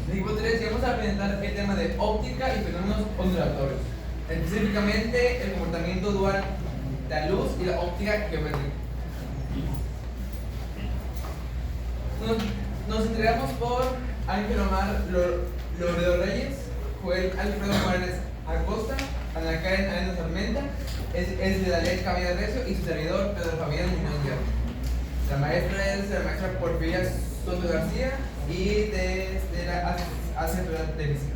En el equipo 3 vamos a presentar el tema de óptica y fenómenos ondulatorios, específicamente el comportamiento dual de la luz y la óptica geométrica. Nos entregamos por Ángel Omar Loredo Reyes, Joel Alfredo Morales Acosta, Ana Karen Arenas Armenta, es de Dalet Caballero Recio y su servidor Pedro Fabián Muñoz Guerra. La maestra es la maestra Porfiria Soto García y de la Asignatura de Física.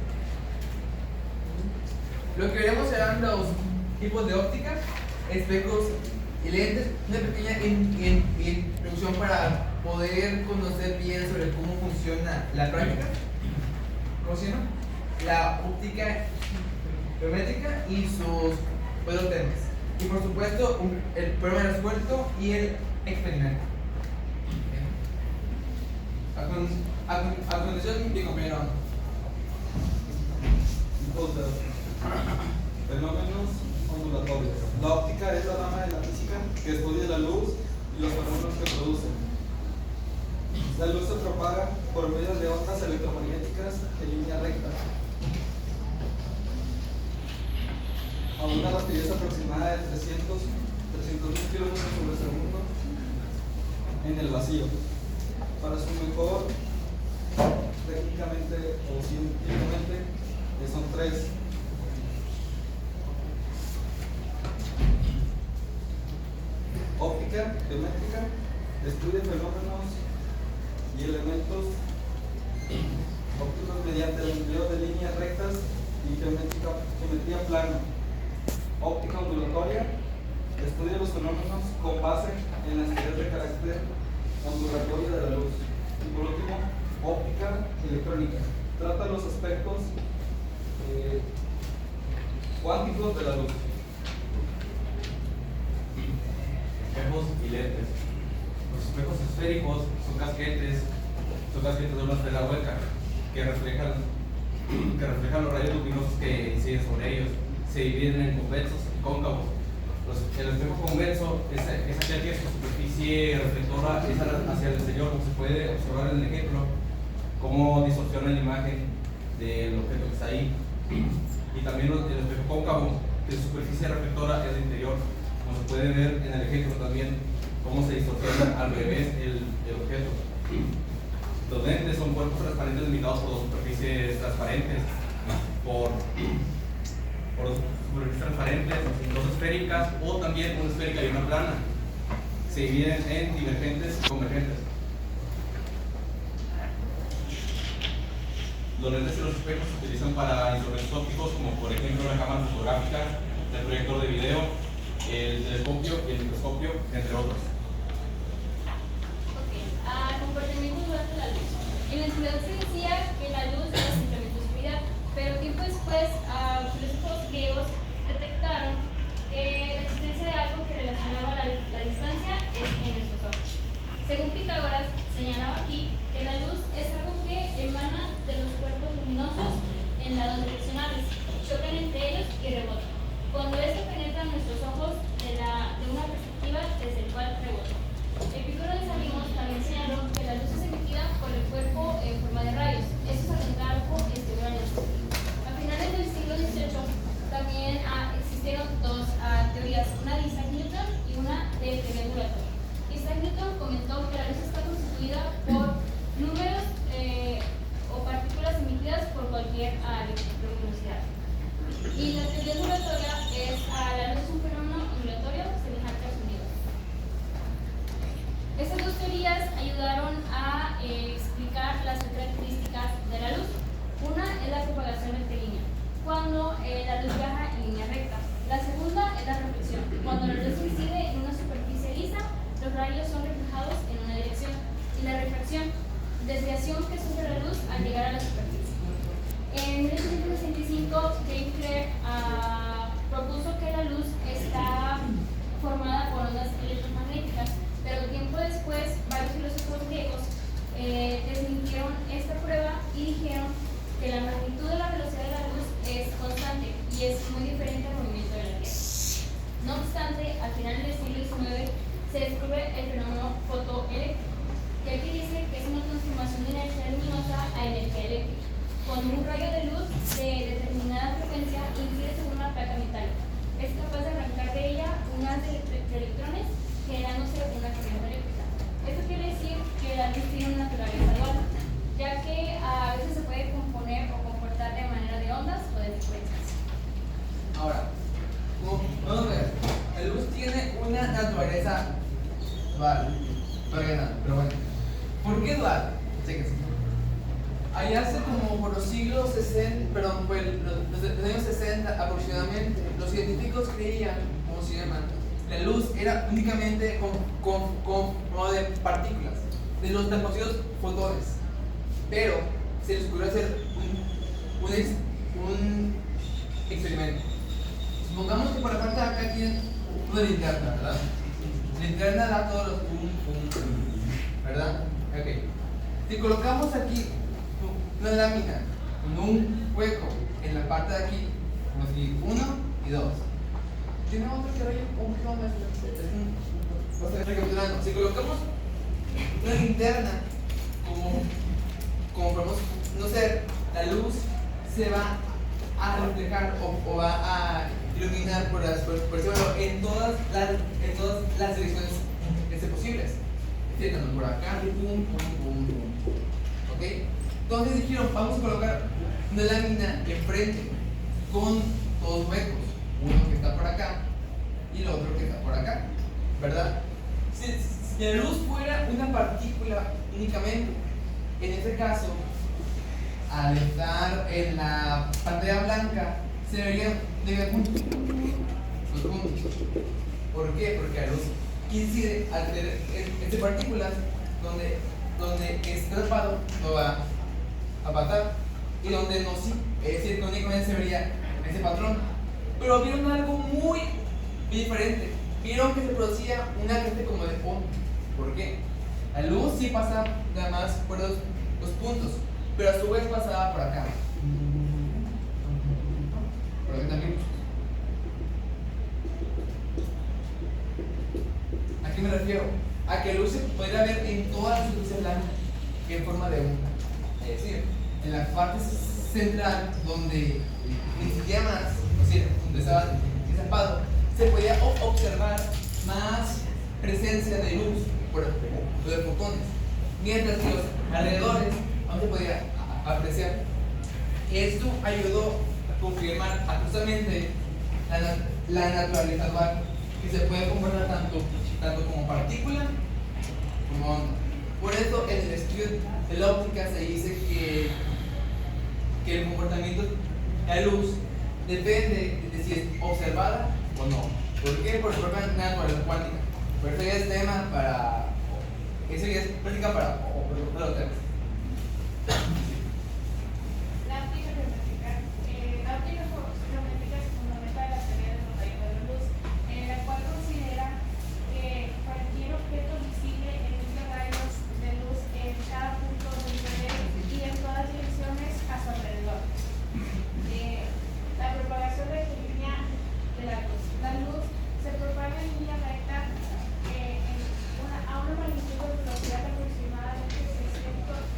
Lo que veremos serán los tipos de óptica, espejos y lentes, una pequeña introducción para poder conocer bien sobre cómo funciona la práctica, ¿cómo se llama? La óptica geométrica y sus otros temas. Y por supuesto, el problema de resuelto y el experimento. A continuación, mi compañero. Entonces, fenómenos ondulatorios. La óptica es la rama de la física que estudia la luz y los fenómenos que producen. La luz se propaga por medio de ondas electromagnéticas en línea recta a una rapidez aproximada de 300.000 kilómetros por segundo en el vacío. Para su mejor, técnicamente o científicamente, son tres. Óptica geométrica estudia fenómenos y elementos ópticos mediante el empleo de líneas rectas y geometría plana. Óptica ondulatoria estudia los fenómenos con base en las teorías de carácter ondulatorio de la luz. Y por último, óptica electrónica trata los aspectos cuánticos de la luz. Espejos y lentes. Los espejos esféricos son casquetes de una esfera hueca que reflejan los rayos luminosos que inciden sobre ellos. Se dividen en convexos y cóncavos. El espejo convexo es aquel que su superficie reflectora es hacia el exterior, como se puede observar en el ejemplo, cómo distorsiona la imagen del objeto que está ahí. Y también el espejo cóncavo, que su superficie reflectora es el interior, como se puede ver en el ejemplo también, cómo se distorsiona al revés el objeto. Los lentes son cuerpos transparentes limitados por dos superficies transparentes, por superficies transparentes, dos esféricas o también una esférica y una plana. Se dividen en divergentes y convergentes. Los lentes y los espejos se utilizan para instrumentos ópticos como por ejemplo la cámara fotográfica, el proyector de video, el telescopio y el microscopio, entre otros. Comportamiento durante la luz. En la antigüedad se decía que la luz era simplemente oscuridad, pero tiempo después filósofos griegos detectaron que la existencia de algo que relacionaba la distancia es en nuestros ojos. Según Pitágoras, señalaba aquí que la luz es algo que emana de los cuerpos luminosos en lados direccionales, chocan entre ellos y rebotan. Cuando esto penetra en nuestros ojos de una perspectiva desde el cual rebota. Epicuro de Salinos también señaló que la luz es emitida por el cuerpo en forma de rayos. Esto es Aristarco y Esteban. A finales del siglo XVIII también existieron dos teorías, una de Isaac Newton y una de teoría ondulatoria. Isaac Newton comentó que la luz está constituida por números o partículas emitidas por cualquier luminosidad. Y la teoría ondulatoria es la luz es un fenómeno ondulatorio semejante a sonido. Estas dos teorías ayudaron a explicar las características de la luz. Una es la propagación rectilínea, cuando la luz viaja en línea recta. La segunda es la reflexión, cuando la luz incide en una superficie lisa, los rayos son reflejados en una dirección. Y la refracción, desviación que sufre la luz al llegar a la superficie. En 1865, James Clerk propuso que la luz está formada por ondas electromagnéticas, pero tiempo después varios filósofos griegos desmintieron esta prueba y dijeron que la magnitud de la velocidad de la luz es constante y es muy diferente al movimiento de la Tierra. No obstante, al final del siglo XIX se descubre el fenómeno fotoeléctrico, que aquí dice que es una transformación de energía luminosa a energía eléctrica. Cuando un rayo de luz de determinada frecuencia incide sobre una placa metálica, es capaz de arrancar de ella un haz de electrones generándose una corriente eléctrica. Esto quiere decir que la luz tiene una naturaleza dual, ya que a veces se puede componer o comportar de manera de ondas o de frecuencias. Ahora, vamos a ver, la luz tiene una naturaleza dual, pero bueno, ¿por qué dual? Chéquense. Allá hace como por los siglos 60, perdón, pues los años 60 aproximadamente, los científicos creían, ¿cómo se llama? La luz era únicamente como de partículas, de los tan conocidos fotones, pero se les ocurrió hacer un experimento. Supongamos que por la parte de acá tienen una linterna, ¿verdad? La linterna da todos los ¿verdad? Ok. Si colocamos aquí una lámina con un hueco en la parte de aquí, como si 1 y 2. ¿Tiene otro que rayo? ¿Cómo recapitulando? Si colocamos una linterna, como podemos conocer, la luz se va a reflejar o va a iluminar por en todas las direcciones posibles. Tanto por acá, ¿ok? Entonces dijeron, vamos a colocar una lámina enfrente con dos huecos, uno que está por acá y el otro que está por acá, ¿verdad? Si la luz fuera una partícula únicamente, en este caso, al estar en la pantalla blanca, se verían los puntos. ¿Por qué? Porque la luz incide al tener entre partículas donde es atrapado no va a pasar y donde no sí, es decir, que únicamente se vería ese patrón. Pero vieron algo muy diferente, vieron que se producía una corriente como de onda. ¿Por qué? La luz sí pasaba nada más por los puntos, pero a su vez pasaba por acá. Por aquí también. ¿A qué me refiero? A que la luz se podría ver en todas las superficies blancas en forma de onda. Es decir, en la parte central donde existía más, o sea, donde estaba desapado, se podía observar más presencia de luz por los de fotones, mientras que los alrededores aún se podía apreciar. Esto ayudó a confirmar justamente la naturaleza dual, que se puede comportar tanto como partícula como onda. Por eso en el estudio de la óptica se dice que el comportamiento de la luz depende de si es observada o no. ¿Por qué? Por su propia naturaleza cuántica. Por eso ya es tema para... Eso ya es práctica para los temas. La óptica geométrica. La óptica geométrica se fundamenta en la teoría del rayos de la luz, la cual considera que cualquier objeto visible emite rayos de luz en cada punto del nivel y en todas direcciones a su alrededor. La propagación de la línea de la luz. La luz se propaga en línea recta a una magnitud de velocidad aproximadamente 600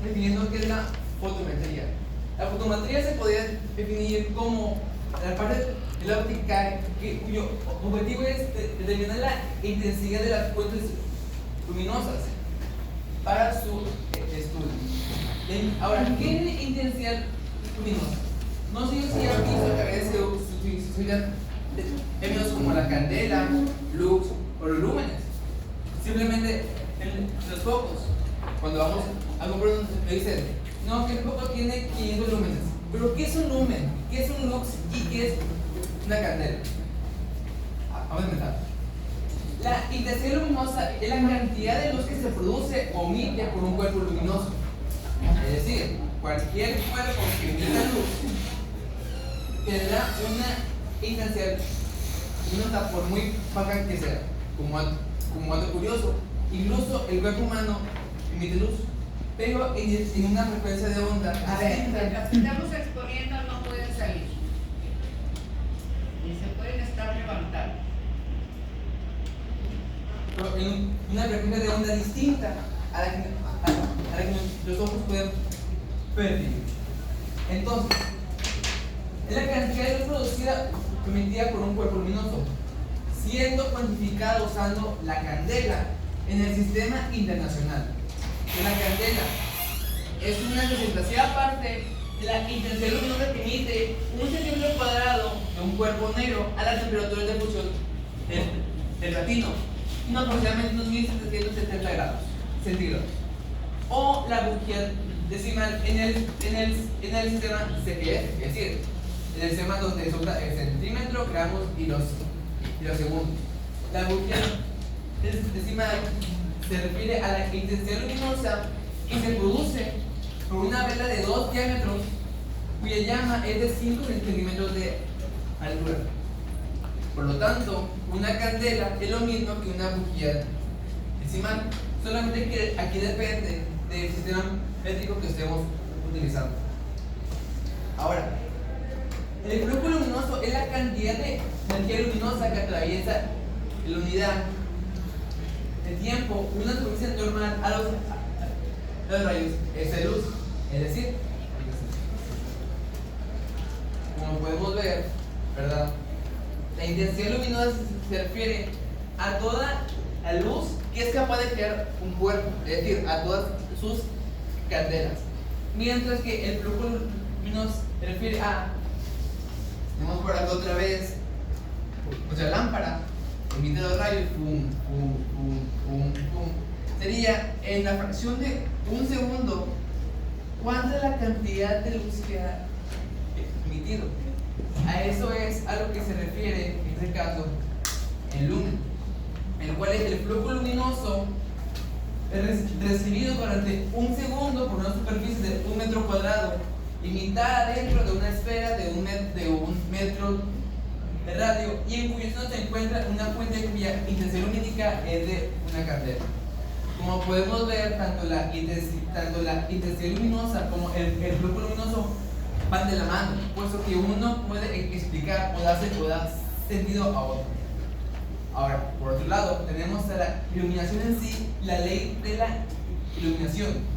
definiendo qué es la fotometría. La fotometría se podría definir como la parte de la óptica cuyo objetivo es determinar la intensidad de las fuentes luminosas para su estudio. Ahora, ¿qué es intensidad luminosa? No sé si han visto que a veces se usan términos como la candela, lux o los lúmenes. Simplemente en los focos, cuando vamos a comprar me dicen, no, que el foco tiene 500 lúmenes. Pero ¿qué es un lumen? ¿Qué es un lux? ¿Y qué es una candela? Vamos a empezar. La intensidad luminosa es la cantidad de luz que se produce o emite por un cuerpo luminoso. Es decir, cualquier cuerpo que emita luz tendrá una intensidad luminosa por muy baja que sea. Como algo curioso, incluso el cuerpo humano emite luz, pero en una frecuencia de onda. A ver, las que estamos exponiendo no pueden salir. Ni se pueden estar levantando. Pero en una frecuencia de onda distinta a la que los ojos pueden percibir. Entonces, es la cantidad de luz producida emitida por un cuerpo luminoso, siendo cuantificada usando la candela en el sistema internacional. La candela es una representación aparte de la intensidad luminosa que emite un centímetro cuadrado de un cuerpo negro a la temperatura de fusión del platino, aproximadamente unos 1770 grados centígrados. O la bujía decimal en el sistema CGS, es decir, en el sistema donde se usa el centímetro, gramos y los segundos. La bujía decimal se refiere a la intensidad luminosa que se produce por una vela de 2 diámetros cuya llama es de 5 centímetros de altura. Por lo tanto, una candela es lo mismo que una bujía decimal, solamente que aquí depende del sistema métrico que estemos utilizando. Ahora, el flujo luminoso es la cantidad de energía luminosa que atraviesa la unidad de tiempo, una superficie normal a los rayos de luz, es decir, como podemos ver, ¿verdad? La intensidad luminosa se refiere a toda la luz que es capaz de crear un cuerpo, es decir, a todas sus candelas, mientras que el flujo luminoso se refiere a, tenemos por acá otra vez, nuestra lámpara emite los rayos, pum, pum, pum, pum, pum. Sería en la fracción de un segundo, ¿cuánta es la cantidad de luz que ha emitido? A eso es a lo que se refiere, en este caso, el lumen, el cual es el flujo luminoso recibido durante un segundo por una superficie de 1 metro cuadrado, imitada dentro de una esfera de un metro de radio y en cuyo centro se encuentra una fuente cuya intensidad lumínica es de una candela. Como podemos ver, tanto la intensidad luminosa como el flujo luminoso van de la mano, puesto que uno puede explicar o dar sentido a otro. Ahora, por otro lado, tenemos a la iluminación en sí, la ley de la iluminación.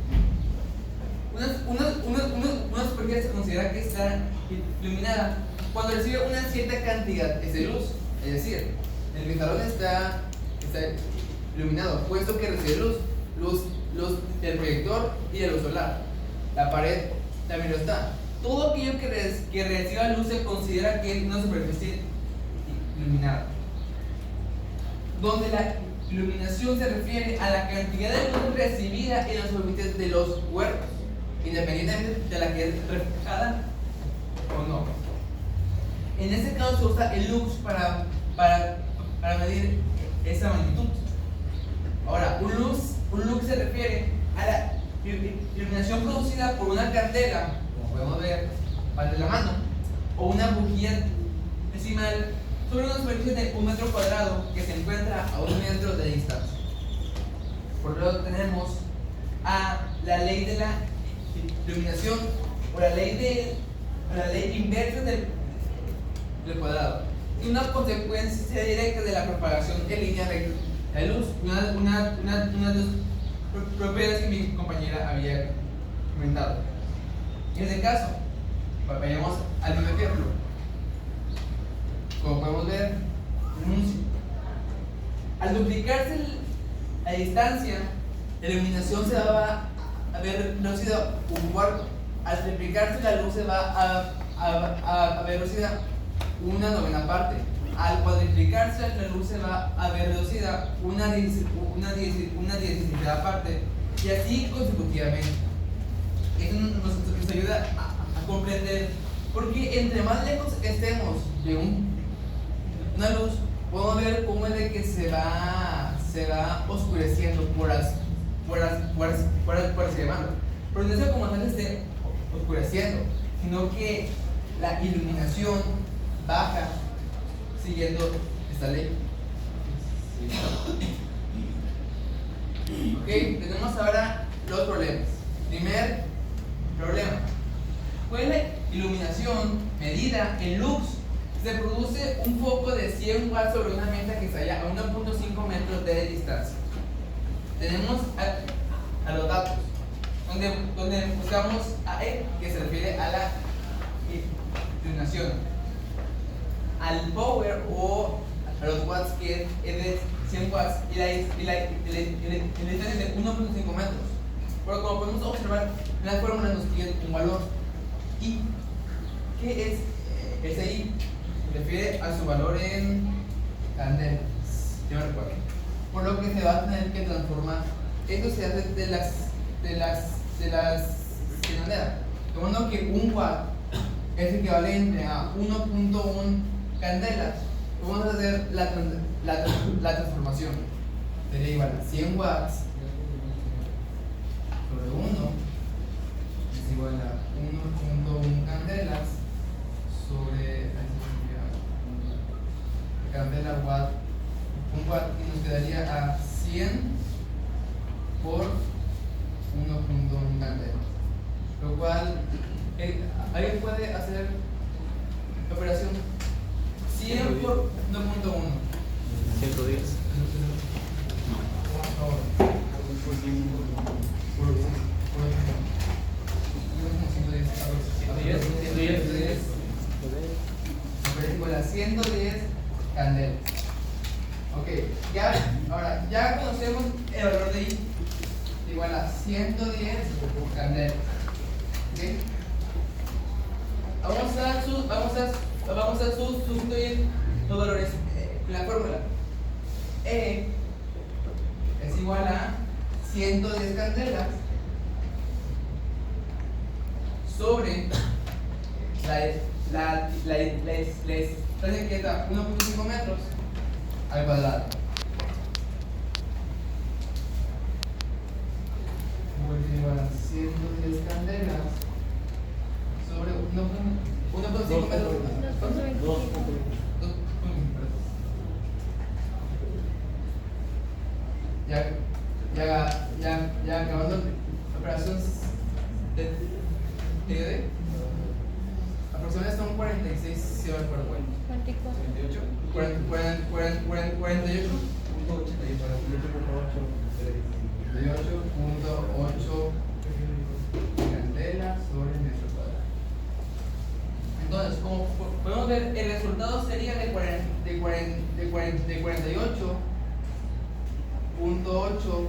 Una superficie se considera que está iluminada cuando recibe una cierta cantidad de luz, es decir, el cristalón está iluminado, puesto que recibe luz del proyector y de luz solar. La pared también lo está. Todo aquello que reciba luz se considera que es una superficie iluminada. Donde la iluminación se refiere a la cantidad de luz recibida en las superficies de los cuerpos, independientemente de la que es reflejada o no. En este caso se usa el lux para medir esa magnitud. Ahora, un lux se refiere a la iluminación producida por una candela, como podemos ver, van de la mano, o una bujía decimal sobre una superficie de 1 metro cuadrado que se encuentra a 1 metro de distancia. Por lo tanto, tenemos a la ley de la iluminación o la ley inversa del cuadrado, y una consecuencia directa de la propagación en línea recta de la luz, una de las propiedades que mi compañera había aumentado. En este caso, vayamos al mismo ejemplo. Como podemos ver, al duplicarse la distancia, la iluminación se va a ver reducida un cuarto. Al triplicarse, la luz se va a ver reducida una novena parte. Al cuadriplicarse, la luz se va a ver reducida una 16ª parte, y así consecutivamente. Esto nos ayuda a comprender, porque entre más lejos estemos de una luz, podemos ver cómo es de que se va oscureciendo por así llamarlo. Pero no es como tal esté oscureciendo, sino que la iluminación baja siguiendo esta ley. Ok, tenemos ahora los problemas. Primer problema: con la iluminación medida en lux se produce un foco de 100 watts sobre una mesa que está a 1.5 metros de distancia. Tenemos a los datos, donde buscamos a E, que se refiere a la iluminación, al power o a los watts, que es de 100 watts, y la distancia de 1.5 metros. Pero como podemos observar, en la fórmula nos piden un valor I. ¿Qué es ese I? Se refiere a su valor en candelas, si no recuerdo. Por lo que se va a tener que transformar. Esto se hace de las candelas. Tomando que un watt es equivalente a 1.1 candelas, vamos a hacer la transformación. Sería igual a 100 watts sobre 1 es igual a 1.1 candelas sobre candela watt, un watt, y nos quedaría a 100 por 1.1 candelas, lo cual alguien puede hacer la operación 100 por 1.1. 110. Por favor. Igual a 110 candelas. Ok, ahora ya conocemos el valor de I, igual a 110 candelas. ¿Okay? Vamos a sustituir los valores en la fórmula. E es igual a 110 candelas sobre la distancia que da 1.5 metros al cuadrado. Es igual a 110 candelas sobre 1.5 metros. 2. Ya acabando la operación de TD, aproximadamente son 46, si no recuerdo bien. 48. 48.8 candelas sobre el metro cuadrado. Entonces, como podemos ver, el resultado sería de 48.8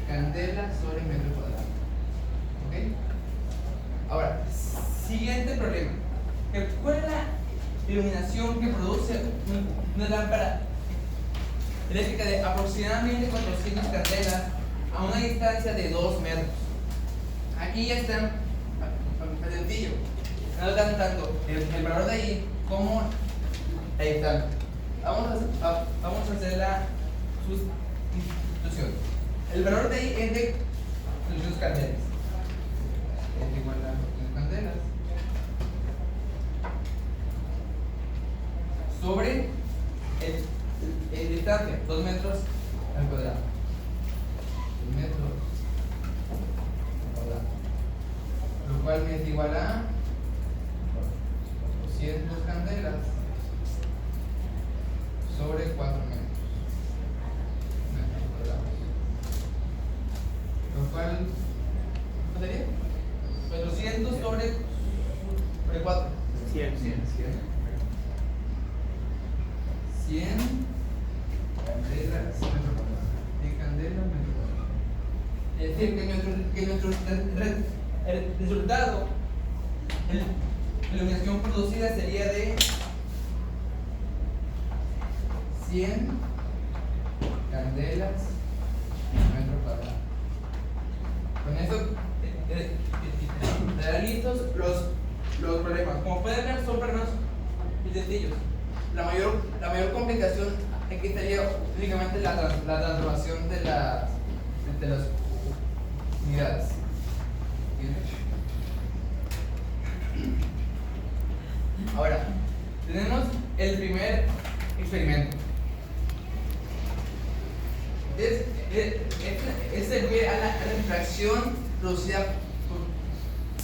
candelas sobre el metro cuadrado. ¿Ok? Ahora, siguiente problema. ¿Cuál es la iluminación que produce una lámpara eléctrica de aproximadamente 400 candelas a una distancia de 2 metros? Aquí ya está sencillo. No dan tanto el valor de ahí como la distancia. Vamos a hacer la sustitución. El valor de ahí es de 200 candelas. Es igual a 200 candelas sobre el distancia, 2 metros al cuadrado. 2 metros al cuadrado. Lo cual me es igual a 200 candelas sobre 4 metros cuadrados. Lo cual ¿Cuánto sería? 400 sobre 4. 100 candelas de candela metro cuadrado. Es decir, que nuestro resultado, la iluminación producida sería de 100 candelas metro cuadrado. Con eso estarán listos los problemas. Como pueden ver, son problemas muy sencillos. La mayor complicación aquí estaría únicamente la transformación de las unidades. Ahora, tenemos el primer experimento. Es se refiere a la refracción producida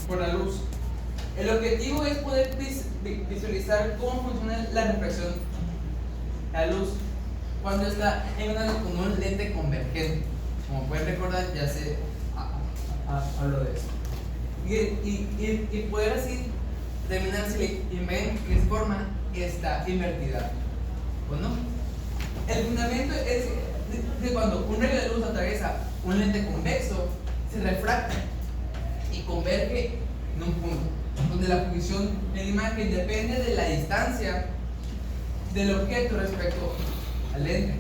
por la luz. El objetivo es poder visualizar cómo funciona la refracción de la luz cuando está encontrada con un lente convergente. Como pueden recordar, ya se habló de eso. Y poder así determinar si la imagen que se forma está invertida o no. El fundamento es que cuando un rayo de luz atraviesa un lente convexo, se refracta y converge en un punto, donde la posición de la imagen depende de la distancia del objeto respecto al lente.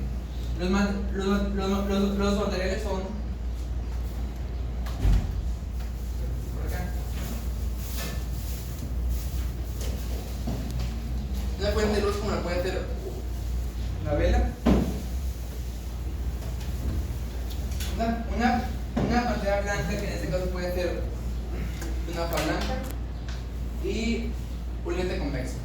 Los materiales son por acá. Una fuente de luz como la puede ser la vela, una pantalla blanca, que en este caso puede ser una hoja blanca, y un lente convexo.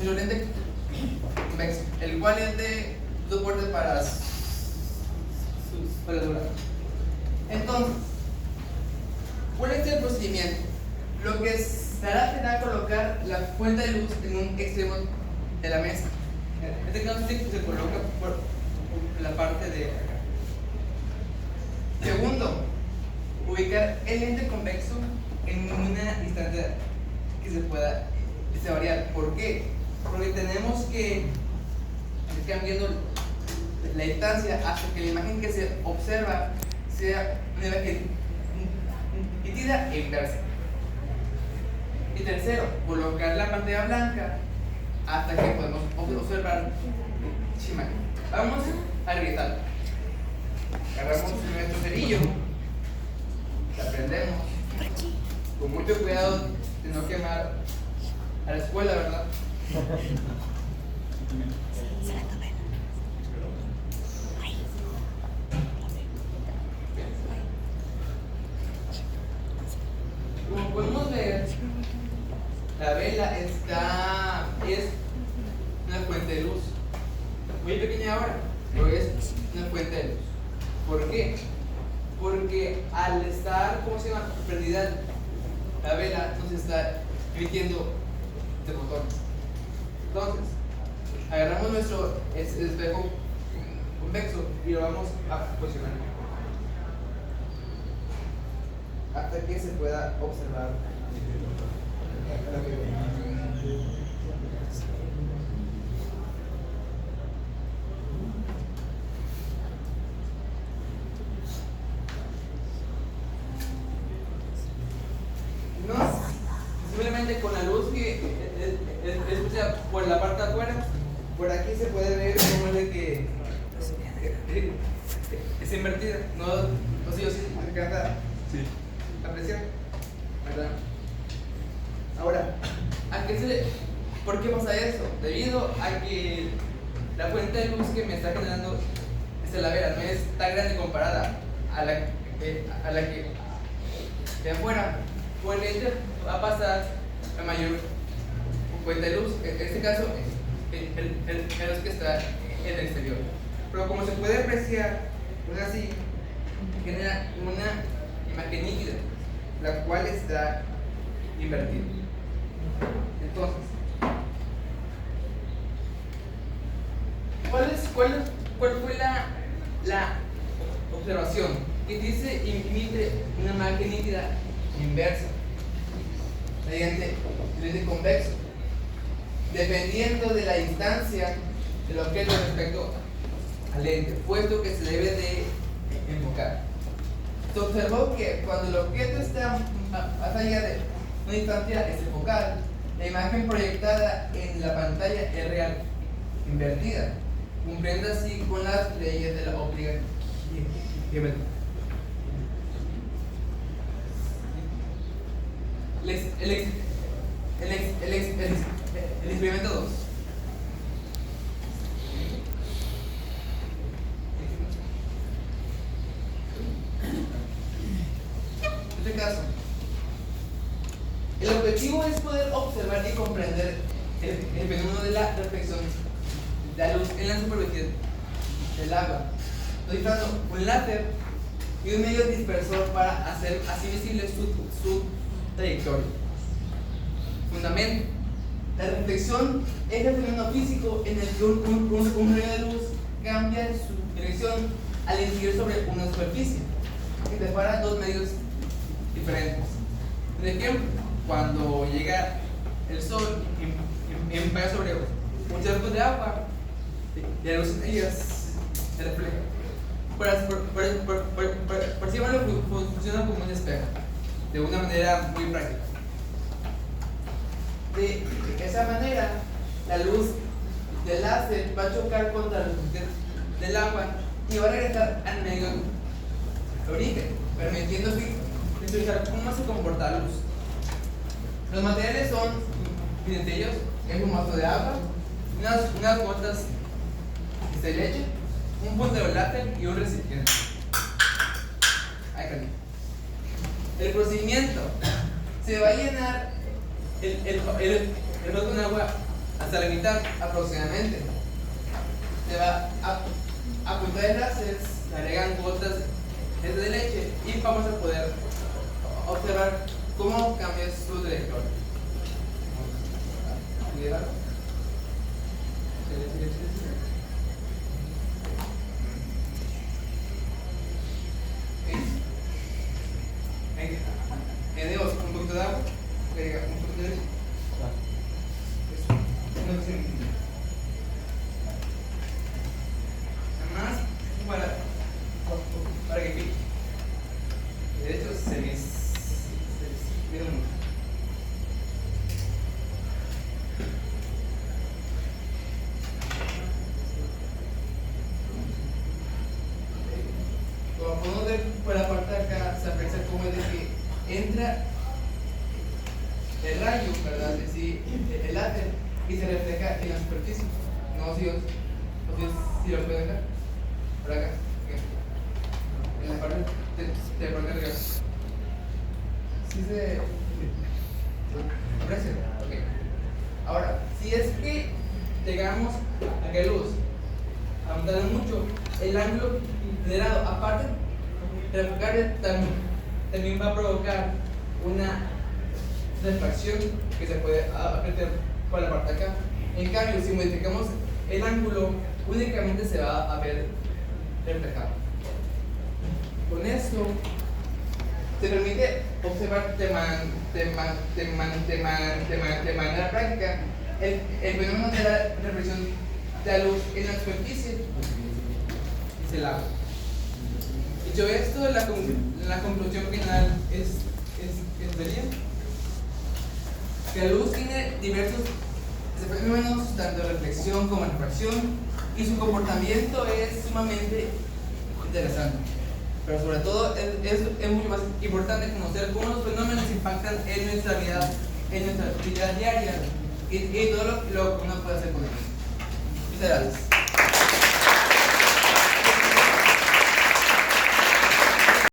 El lente convexo, el cual es de soporte para durar. Entonces, ¿cuál es el procedimiento? Lo que se hará será colocar la fuente de luz en un extremo de la mesa. En este caso se coloca por la parte de acá. Segundo, ubicar el lente convexo en una distancia que se pueda variar. ¿Por qué? Porque tenemos que ir cambiando la distancia hasta que la imagen que se observa sea una imagen nítida e inversa. Y tercero, colocar la pantalla blanca hasta que podemos observar esa imagen. Vamos a revisar. Agarramos nuestro cerillo, la prendemos con mucho cuidado de no quemar a la escuela, ¿verdad? Como podemos ver, la vela es una fuente de luz muy pequeña ahora, pero es una fuente de luz. ¿Por qué? Porque al estar, prendida la vela, nos está emitiendo de fotones. Entonces, agarramos nuestro espejo convexo y lo vamos a posicionar hasta que se pueda observar la figura. Simplemente con la luz que es por la parte de afuera, por aquí se puede ver cómo es de que es invertida. No sé si se alcanza a apreciar, ¿verdad? Ahora, ¿por qué pasa eso? Debido a que la fuente de luz que me está generando la vela no es tan grande comparada a la que de afuera, pues el lente va a pasar la mayor fuente de luz. En este caso, el luz que está en el exterior. pero como se puede apreciar, pues así, genera una imagen nítida, la cual está invertida. Entonces, ¿cuál fue la observación? Que dice imite una imagen nítida inversa mediante lente convexo, dependiendo de la distancia del objeto respecto al lente, puesto que se debe de enfocar. Se observó que cuando el objeto está más allá de una distancia focal, la imagen proyectada en la pantalla es real, invertida, cumpliendo así con las leyes de la óptica geométrica. El experimento 2. En este caso, el objetivo es poder observar y comprender el fenómeno de la reflexión de la luz en la superficie del agua, utilizando un láser y un medio dispersor para hacer así visible su trayectoria. Fundamento: la reflexión es el fenómeno físico en el que un rayo de luz cambia su dirección al incidir sobre una superficie que separa dos medios diferentes. Por ejemplo, cuando llega el sol y impacta sobre un charco de agua, la luz en ellas se refleja. Por sí funciona como un espejo, de una manera muy práctica. De esa manera, la luz del láser va a chocar contra la luz del agua y va a regresar al medio de origen, permitiendo visualizar cómo se comporta la luz. Los materiales son dentillos, un vaso de agua, unas gotas de leche, un punto de láser y un recipiente. El procedimiento: se va a llenar el vaso con agua hasta la mitad aproximadamente. Se va a apuntar el láser, se agregan gotas de leche y vamos a poder observar cómo cambia su trayectoria. Añadimos un poquito de agua, agrega un poquito de leche. Una cocina. Además, para que pique. De hecho, se les pide mucho. Como podemos ver por la parte de acá, se aprecia cómo es de que entra el rayo, ¿verdad? Es decir, el láser, y se refleja en la superficie. No, si lo pueden ver. Por acá. Okay. En la parte de por acá arriba. ¿Sí se aprecia? Ok. Ahora, si es que llegamos a que luz aumentar mucho, el ángulo generado, aparte de enfocar, también va a provocar una refracción que se puede apreciar por la parte de acá. En cambio, si modificamos el ángulo, únicamente se va a ver reflejado. Con esto se permite observar de manera práctica el fenómeno de la reflexión de la luz en la superficie y el agua. Dicho esto, la conclusión final sería que la luz tiene diversos fenómenos, tanto de reflexión como de refracción, y su comportamiento es sumamente interesante. Pero sobre todo es mucho más importante conocer cómo los fenómenos impactan en nuestra vida diaria y todo lo que uno puede hacer con ellos. Muchas gracias.